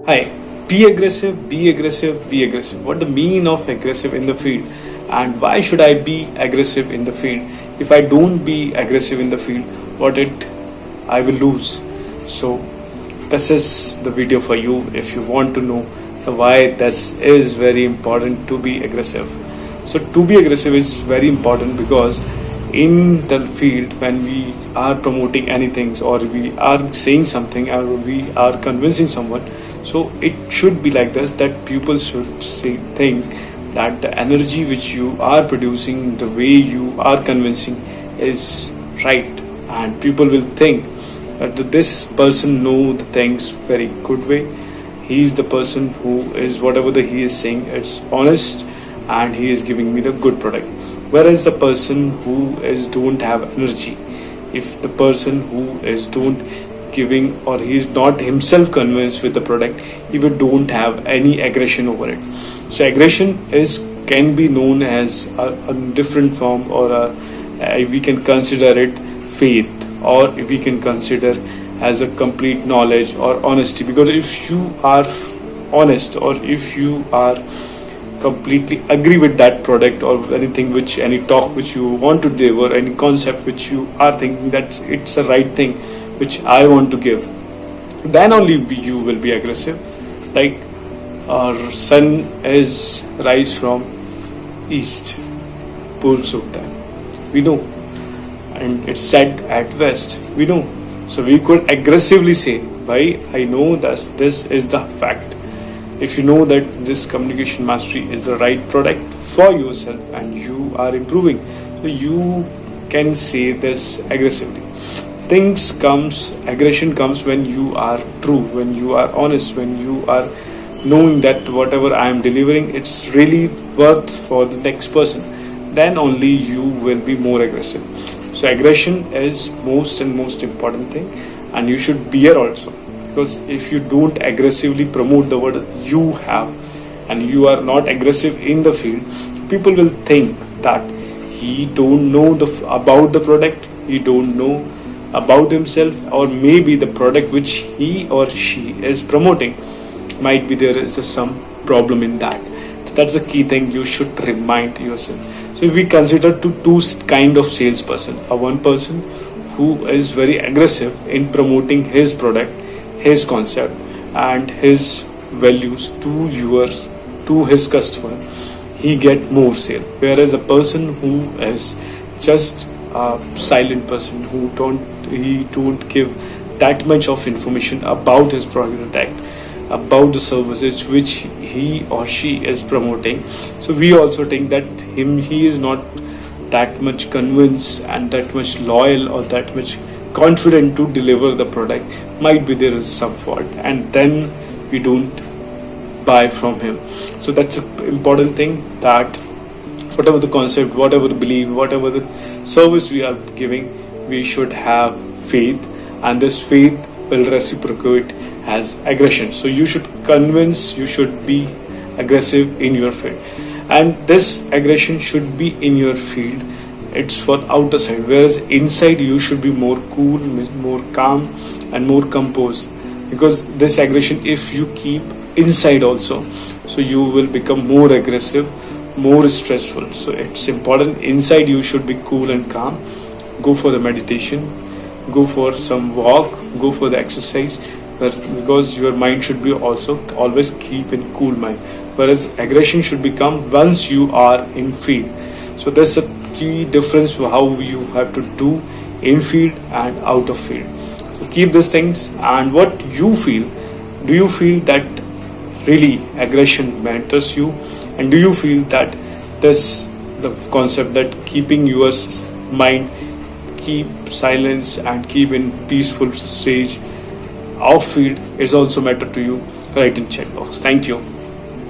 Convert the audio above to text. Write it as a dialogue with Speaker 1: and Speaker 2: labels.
Speaker 1: Hi, be aggressive, be aggressive, be aggressive. What the meaning of aggressive in the field, and why should I be aggressive in the field? If I don't be aggressive in the field, what it I will lose. So this is the video for you if you want to know why this is very important to be aggressive. So to be aggressive is very important because in the field when we are promoting anything or we are saying something or we are convincing someone, so it should be like this, that people should think that the energy which you are producing, the way you are convincing is right, and people will think that this person know the things very good way. He is the person who is whatever he is saying, it's honest, and he is giving me the good product. Whereas the person who is don't have energy, if the person who is don't giving or he is not himself convinced with the product, he will don't have any aggression over it. So aggression is can be known as a different form, or we can consider it faith, or we can consider as a complete knowledge or honesty. Because if you are honest, or if you are completely agree with that product or anything which any talk which you want to give or any concept which you are thinking that it's the right thing which I want to give, then only you will be aggressive. Like our sun is rise from east, pools of time, we know, and it's set at west, we know. So we could aggressively say, "Bhai, I know that this is the fact." If you know that this communication mastery is the right product for yourself and you are improving, so you can say this aggressively. Aggression comes when you are true, when you are honest, when you are knowing that whatever I am delivering, it's really worth for the next person. Then only you will be more aggressive. So aggression is most important thing, and you should bear also. Because if you don't aggressively promote the word you have, and you are not aggressive in the field, people will think that he don't know about the product, he don't know about himself, or maybe the product which he or she is promoting might be there is some problem in that. So that's the key thing you should remind yourself. So if we consider two kind of salesperson, one person who is very aggressive in promoting his product, his concept and his values to his customer, he get more sale. Whereas a person who is just a silent person, who don't give that much of information about his product, about the services which he or she is promoting, so we also think that he is not that much convinced and that much loyal or that much confident to deliver the product. Might be there is some fault, and then we don't buy from him. So that's an important thing, that whatever the concept, whatever the belief, whatever the service we are giving, we should have faith, and this faith will reciprocate as aggression. So you should convince, you should be aggressive in your field, and this aggression should be in your field, it's for outer side. Whereas inside you should be more cool, more calm and more composed. Because this aggression, if you keep inside also, so you will become more aggressive, more stressful. So it's important, inside you should be cool and calm. Go for the meditation, go for some walk, go for the exercise, because your mind should be also always keep in cool mind. Whereas aggression should become once you are in field. So that's a key difference to how you have to do in field and out of field. So keep these things. And what you feel, do you feel that really aggression matters you, and do you feel that the concept that keeping your mind keep silence and keep in peaceful stage off field is also matter to you? Write in chat box. Thank you.